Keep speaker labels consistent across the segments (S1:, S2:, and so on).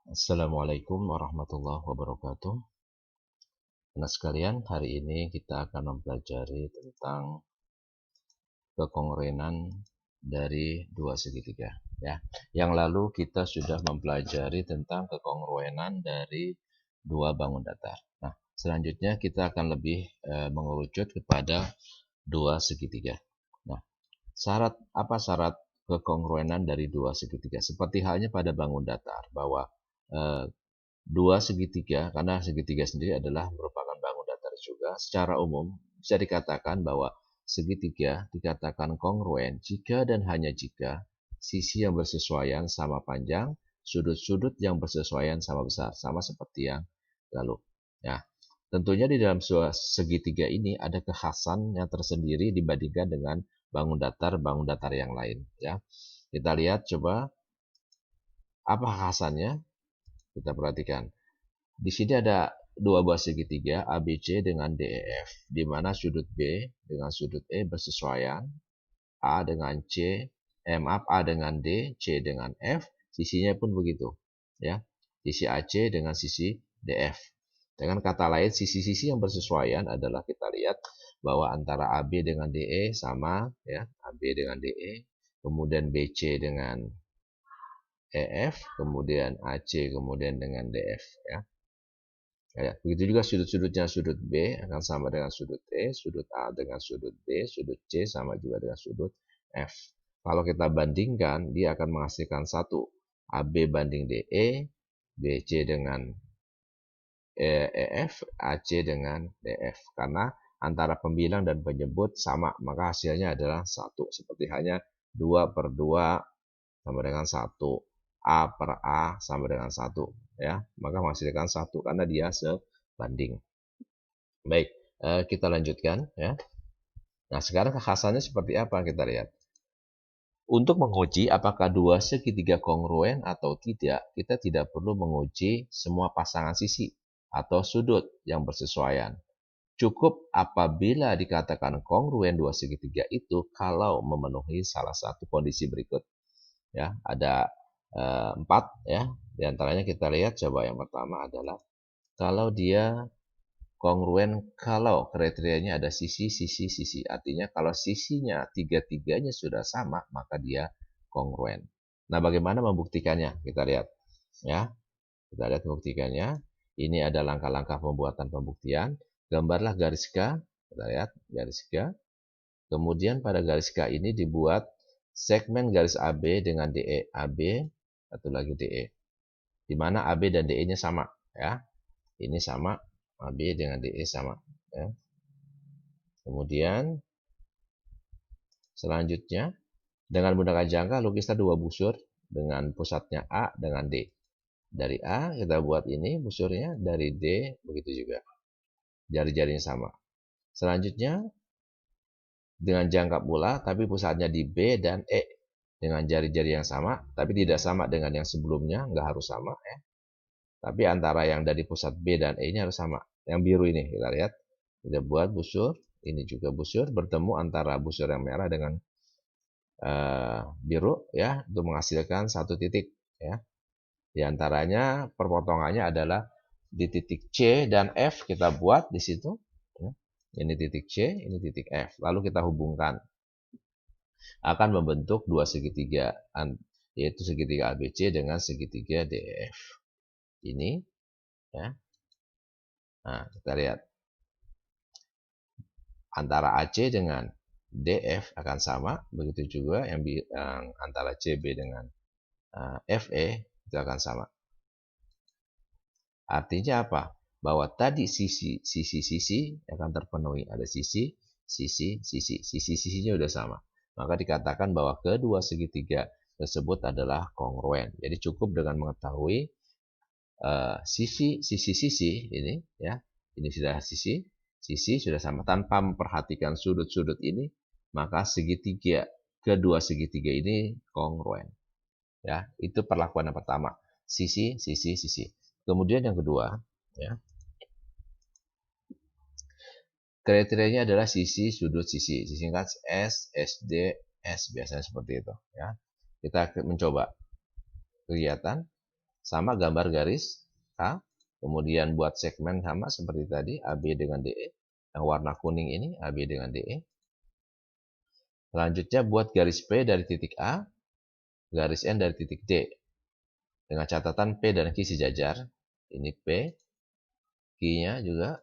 S1: Assalamualaikum warahmatullahi wabarakatuh. Anak sekalian, hari ini kita akan mempelajari tentang kekongruenan dari dua segitiga. Ya, yang lalu kita sudah mempelajari tentang kekongruenan dari dua bangun datar. Nah, selanjutnya kita akan lebih mengerucut kepada dua segitiga. Nah, syarat kekongruenan dari dua segitiga? Seperti halnya pada bangun datar, bahwa eh, dua segitiga, karena segitiga sendiri adalah merupakan bangun datar juga, secara umum bisa dikatakan bahwa segitiga dikatakan kongruen jika dan hanya jika sisi yang bersesuaian sama panjang, sudut-sudut yang bersesuaian sama besar, sama seperti yang lalu. Ya, tentunya di dalam segitiga ini ada kekhasan yang tersendiri dibandingkan dengan bangun datar yang lain. Ya, kita lihat coba apa kekhasannya. Kita perhatikan. Di sini ada dua buah segitiga ABC dengan DEF, di mana sudut B dengan sudut E bersesuaian, A dengan A dengan D, C dengan F, sisinya pun begitu, ya. Sisi AC dengan sisi DF. Dengan kata lain, sisi-sisi yang bersesuaian adalah kita lihat bahwa antara AB dengan DE sama, ya, AB dengan DE, kemudian BC dengan EF, kemudian AC kemudian dengan DF, ya. Ya, begitu juga sudut-sudutnya sudut B akan sama dengan sudut E, sudut A dengan sudut D, sudut C sama juga dengan sudut F. Kalau kita bandingkan, dia akan menghasilkan satu AB banding DE, BC dengan EF, AC dengan DF. Karena antara pembilang dan penyebut sama, maka hasilnya adalah satu. Seperti hanya 2/2 sama dengan 1. A/A sama dengan 1. Ya, maka menghasilkan 1 karena dia sebanding. Baik, kita lanjutkan, ya. Nah, sekarang kekhasannya seperti apa, kita lihat. Untuk menguji apakah dua segitiga kongruen atau tidak, kita tidak perlu menguji semua pasangan sisi atau sudut yang bersesuaian. Cukup apabila dikatakan kongruen dua segitiga itu kalau memenuhi salah satu kondisi berikut. Ya, ada 4, ya. Di antaranya kita lihat, coba yang pertama adalah kalau dia kongruen, kalau kriterianya ada sisi, sisi, sisi. Artinya kalau sisinya tiga-tiganya sudah sama, maka dia kongruen. Nah, bagaimana membuktikannya? Kita lihat, ya. Kita lihat membuktikannya. Ini ada langkah-langkah pembuatan pembuktian. Gambarlah garis K. Kita lihat garis K. Kemudian pada garis K ini dibuat segmen garis AB dengan DE. AB, satu lagi DE. Di mana AB dan DE-nya sama, ya. Ini sama, AB dengan DE sama, ya. Kemudian selanjutnya dengan menggunakan jangka lukislah dua busur dengan pusatnya A dengan D. Dari A kita buat ini busurnya, dari D begitu juga. Jari-jarinya sama. Selanjutnya dengan jangka pula, tapi pusatnya di B dan E. Dengan jari-jari yang sama, tapi tidak sama dengan yang sebelumnya, nggak harus sama, ya. Tapi antara yang dari pusat B dan E ini harus sama. Yang biru ini, kita lihat. Kita buat busur, ini juga busur, bertemu antara busur yang merah dengan biru, ya, untuk menghasilkan satu titik, ya. Di antaranya perpotongannya adalah di titik C dan F, kita buat di situ, ya. Ini titik C, ini titik F. Lalu kita hubungkan, akan membentuk dua segitiga, yaitu segitiga ABC dengan segitiga DEF. Ini, ya. Nah, kita lihat antara AC dengan DF akan sama, begitu juga yang antara CB dengan FE itu akan sama. Artinya apa? Bahwa tadi sisi akan terpenuhi. Ada sisi-sisinya sudah sama. Maka dikatakan bahwa kedua segitiga tersebut adalah kongruen. Jadi cukup dengan mengetahui sisi ini, ya. Ini sudah sisi sudah sama, tanpa memperhatikan sudut-sudut ini, maka kedua segitiga ini kongruen. Ya, itu perlakuan yang pertama. Sisi. Kemudian yang kedua, ya. Kriterianya adalah sisi, sudut, sisi. Disingkat S, SD, S, biasanya seperti itu, ya. Kita mencoba kegiatan. sama gambar garis A, kemudian buat segmen sama seperti tadi, AB dengan DE, yang warna kuning ini AB dengan DE. Selanjutnya buat garis P dari titik A, garis N dari titik D, dengan catatan P dan Q sejajar. Ini P, Q-nya juga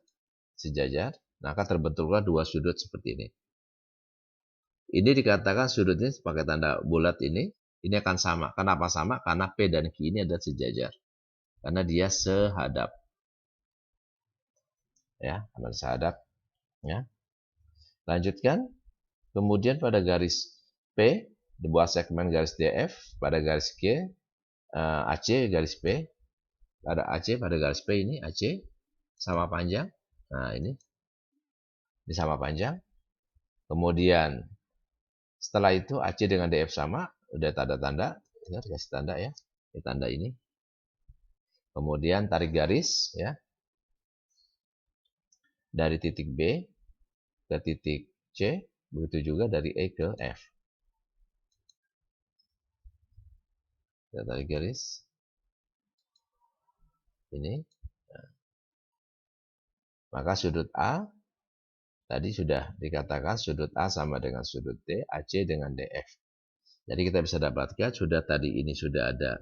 S1: sejajar, maka terbentuklah dua sudut seperti ini. Ini dikatakan sudutnya pakai tanda bulat ini akan sama. Kenapa sama? Karena P dan Q ini adalah sejajar. Karena dia sehadap. Ya, karena sehadap. Ya. Lanjutkan. Kemudian pada garis P, dibuat segmen garis DF. Pada garis Q, AC garis P. Pada AC, pada garis P ini AC sama panjang. Nah, ini sama panjang. Kemudian setelah itu AC dengan DF sama, udah tanda-tanda, ingat kasih tanda ya, ini tanda ini. Kemudian tarik garis ya, dari titik B ke titik C, begitu juga dari E ke F. Kita tarik garis ini. Nah, maka sudut A tadi sudah dikatakan sudut A sama dengan sudut D, AC dengan DF. Jadi kita bisa dapatkan sudah tadi ini sudah ada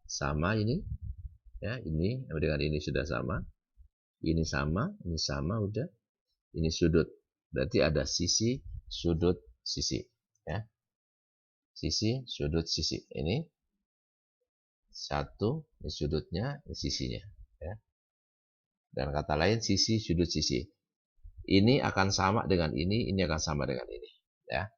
S1: sama ini, ya ini dengan ini sudah sama, ini sama udah, ini sudut. Berarti ada sisi, sudut, sisi, ya. Sisi, sudut, sisi. Ini satu, ini sudutnya, ini sisinya, ya. Dan kata lain sisi, sudut, sisi. Ini akan sama dengan ini akan sama dengan ini, ya.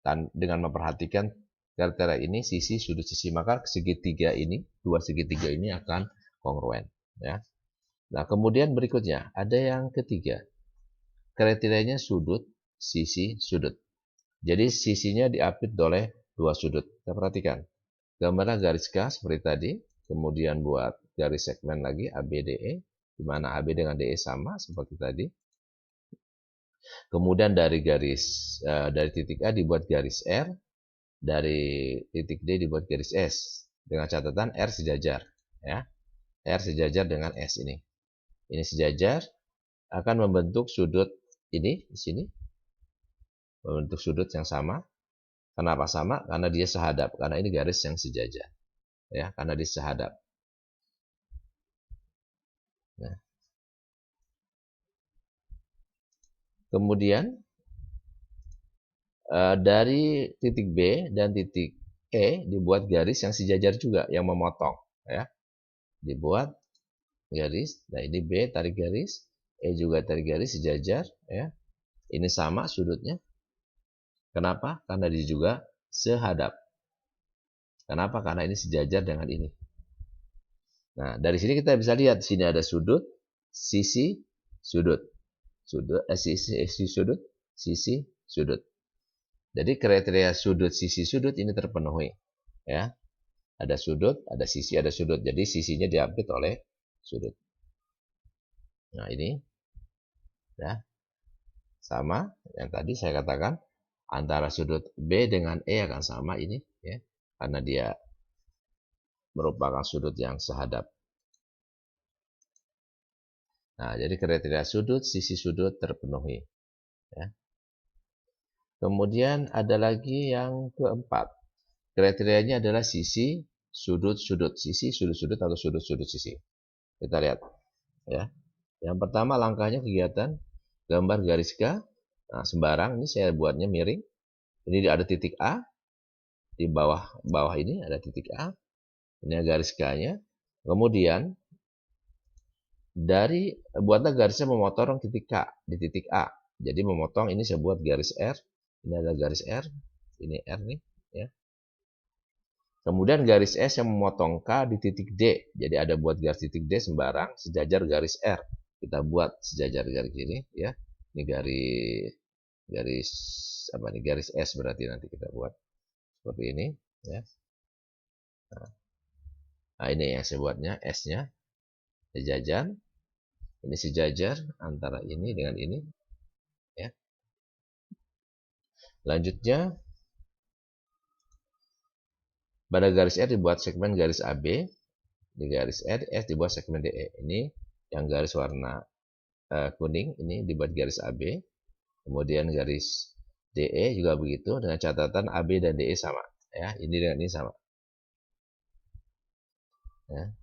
S1: Dan dengan memperhatikan kriteria ini sisi, sudut, sisi, maka segitiga ini, dua segitiga ini akan kongruen, ya. Nah, kemudian berikutnya ada yang ketiga. Kriterianya sudut, sisi, sudut. Jadi sisinya diapit oleh dua sudut. Kita perhatikan. Gambarnya garis K seperti tadi. Kemudian buat garis segmen lagi ABDE. Di mana AB dengan DE sama seperti tadi. Kemudian dari dari titik A dibuat garis R, dari titik D dibuat garis S dengan catatan R sejajar, ya. R sejajar dengan S ini. Ini sejajar akan membentuk sudut ini di sini. Membentuk sudut yang sama. Kenapa sama? Karena dia sehadap, karena ini garis yang sejajar. Ya, karena dia sehadap. Nah. Kemudian dari titik B dan titik E dibuat garis yang sejajar juga, yang memotong, ya. Dibuat garis, nah ini B tarik garis, E juga tarik garis sejajar, ya. Ini sama sudutnya. Kenapa? Karena dia juga sehadap. Kenapa? Karena ini sejajar dengan ini. Nah, dari sini kita bisa lihat sini ada sudut, sisi, sudut. Sisi, sudut, sisi, sudut. Jadi kriteria sudut, sisi, sudut ini terpenuhi, ya. Ada sudut, ada sisi, ada sudut. Jadi sisinya diapit oleh sudut. Nah, ini ya. Sama yang tadi saya katakan antara sudut B dengan E akan sama ini, ya. Karena dia merupakan sudut yang sehadap. Nah, jadi kriteria sudut, sisi, sudut terpenuhi, ya. Kemudian ada lagi yang keempat. Kriterianya adalah sisi, sudut, sudut. Sisi, sudut, sudut, atau sudut, sudut, sisi. Kita lihat, ya. Yang pertama langkahnya kegiatan gambar garis K. Nah, sembarang ini saya buatnya miring. Ini ada titik A. Di bawah ini ada titik A. Ini garis K-nya. Kemudian buatlah garisnya memotong titik K di titik A. Jadi memotong ini saya buat garis R. Ini ada garis R. Ini R nih, ya. Kemudian garis S yang memotong K di titik D. Jadi ada buat garis titik D sembarang sejajar garis R. Kita buat sejajar garis ini, ya. Ini garis apa nih? Garis S berarti nanti kita buat seperti ini, ya. Nah, ini yang saya buatnya S-nya sejajar. Ini sejajar antara ini dengan ini, ya. Lanjutnya Pada garis R dibuat segmen garis AB, di garis R, S dibuat segmen DE. Ini yang garis warna kuning, ini dibuat garis AB, kemudian garis DE juga begitu, dengan catatan AB dan DE sama. Ya, ini dengan ini sama. Ya.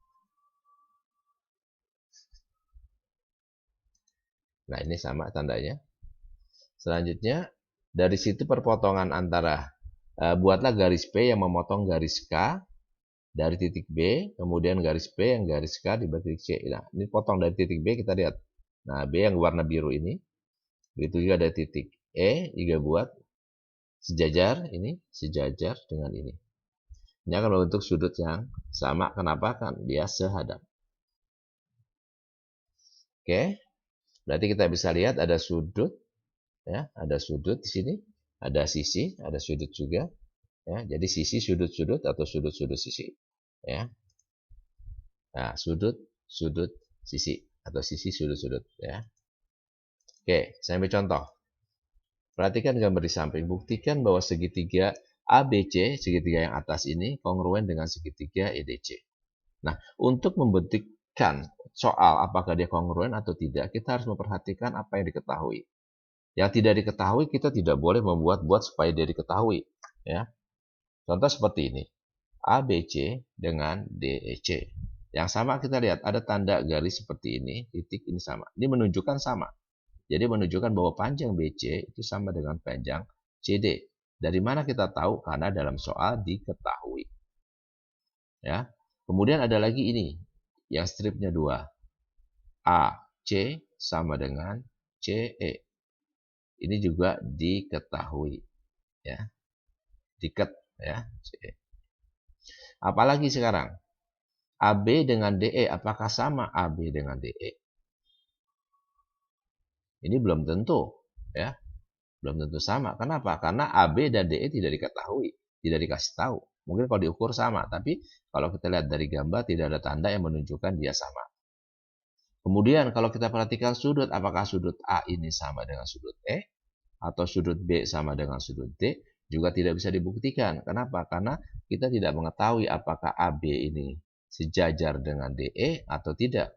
S1: Nah, ini sama tandanya. Selanjutnya, dari situ perpotongan antara, buatlah garis P yang memotong garis K dari titik B, kemudian garis P yang garis K di titik C. Nah, ini potong dari titik B, kita lihat. Nah, B yang warna biru ini, begitu juga dari titik E, juga buat sejajar, ini sejajar dengan ini. Ini akan membentuk sudut yang sama. Kenapa? Kan dia sehadap. Oke, berarti kita bisa lihat ada sudut, ya, ada sudut di sini, ada sisi, ada sudut juga, ya. Jadi sisi, sudut-sudut atau sudut-sudut sisi, ya. Nah, sudut, sudut, sisi atau sisi, sudut-sudut, ya. Oke, saya ambil contoh. Perhatikan gambar di samping. Buktikan bahwa segitiga ABC, segitiga yang atas ini kongruen dengan segitiga EDC. Nah, untuk membuktikan soal apakah dia kongruen atau tidak, kita harus memperhatikan apa yang diketahui. Yang tidak diketahui kita tidak boleh membuat-buat supaya dia diketahui. Ya. Contoh seperti ini. ABC dengan DEC. Yang sama kita lihat ada tanda garis seperti ini, titik ini sama. Ini menunjukkan sama. Jadi menunjukkan bahwa panjang BC itu sama dengan panjang CD. Dari mana kita tahu? Karena dalam soal diketahui. Ya. Kemudian ada lagi ini, yang stripnya 2. AC sama dengan CE. Ini juga diketahui. Ya. Diket, ya. CE. Apalagi sekarang? AB dengan DE, apakah sama AB dengan DE? Ini belum tentu, ya. Belum tentu sama. Kenapa? Karena AB dan DE tidak diketahui, tidak dikasih tahu. Mungkin kalau diukur sama, tapi kalau kita lihat dari gambar tidak ada tanda yang menunjukkan dia sama. Kemudian kalau kita perhatikan sudut, apakah sudut A ini sama dengan sudut E atau sudut B sama dengan sudut D, juga tidak bisa dibuktikan. Kenapa? Karena kita tidak mengetahui apakah AB ini sejajar dengan DE atau tidak.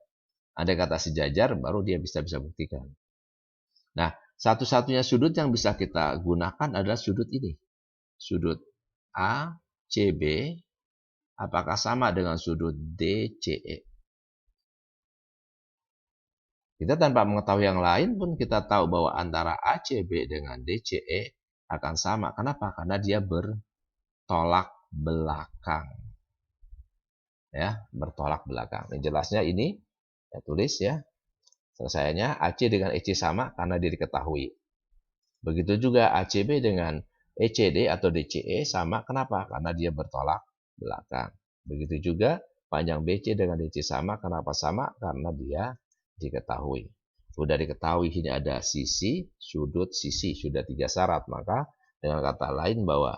S1: Ada kata sejajar, baru dia bisa buktikan. Nah, satu-satunya sudut yang bisa kita gunakan adalah sudut ini. Sudut ACB, apakah sama dengan sudut DCE? Kita tanpa mengetahui yang lain pun kita tahu bahwa antara ACB dengan DCE akan sama. Kenapa? Karena dia bertolak belakang. Ya, bertolak belakang. Ini jelasnya ini, saya tulis ya. Selesainya AC dengan EC sama karena dia diketahui. Begitu juga ACB dengan ECD atau DCE sama. Kenapa? Karena dia bertolak belakang. Begitu juga panjang BC dengan DC sama. Kenapa sama? Karena dia diketahui. Sudah diketahui ini ada sisi, sudut, sisi. Sudah 3 syarat. Maka dengan kata lain bahwa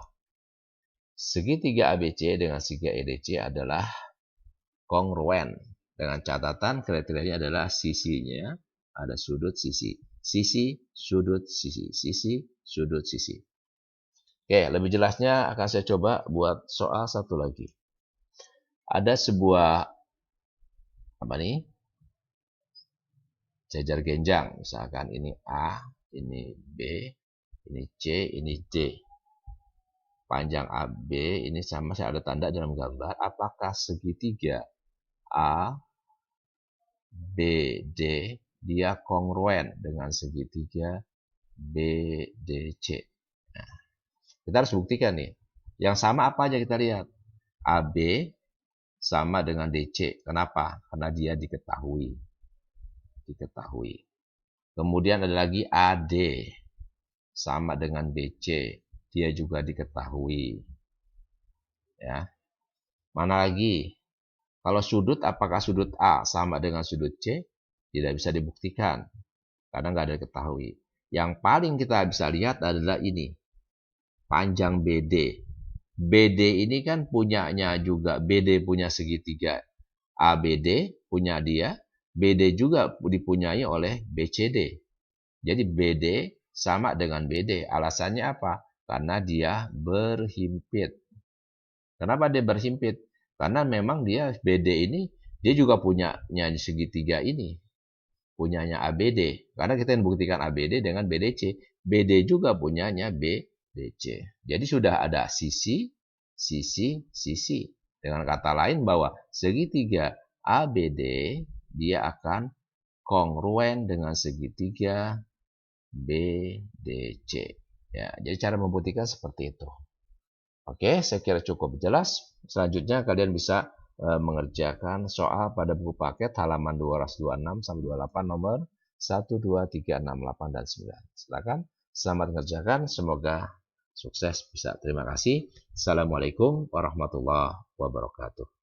S1: segitiga ABC dengan segitiga EDC adalah kongruen. Dengan catatan kriterianya adalah sisinya ada sudut sisi. Sisi, sudut, sisi. Sisi, sudut, sisi. Oke, lebih jelasnya akan saya coba buat soal satu lagi. Ada sebuah apa nih? Jajar genjang. Misalkan ini A, ini B, ini C, ini D. Panjang AB ini sama, saya ada tanda dalam gambar. Apakah segitiga A, B, D dia kongruen dengan segitiga BDC. Nah, kita harus buktikan nih. Yang sama apa aja kita lihat. AB sama dengan DC. Kenapa? Karena dia diketahui. Diketahui. Kemudian ada lagi AD sama dengan BC. Dia juga diketahui. Ya. Mana lagi? Kalau sudut, apakah sudut A sama dengan sudut C? Tidak bisa dibuktikan. Karena nggak ada diketahui. Yang paling kita bisa lihat adalah ini. Panjang BD. BD ini kan punyanya juga. BD punya segitiga. ABD punya dia. BD juga dipunyai oleh BCD. Jadi BD sama dengan BD. Alasannya apa? Karena dia berhimpit. Kenapa dia berhimpit? Karena memang dia BD ini, dia juga punyanya segitiga ini. Punyanya ABD. Karena kita yang buktikan ABD dengan BDC. BD juga punyanya BDC. Jadi sudah ada sisi, sisi, sisi. Dengan kata lain bahwa segitiga ABD dia akan kongruen dengan segitiga BDC. Ya, jadi cara membuktikan seperti itu. Oke, saya kira cukup jelas. Selanjutnya kalian bisa mengerjakan soal pada buku paket halaman 226 sampai 28 nomor 1, 2, 3, 6, 8, dan 9. Silakan, selamat mengerjakan. Semoga sukses bisa. Terima kasih. Assalamualaikum warahmatullahi wabarakatuh.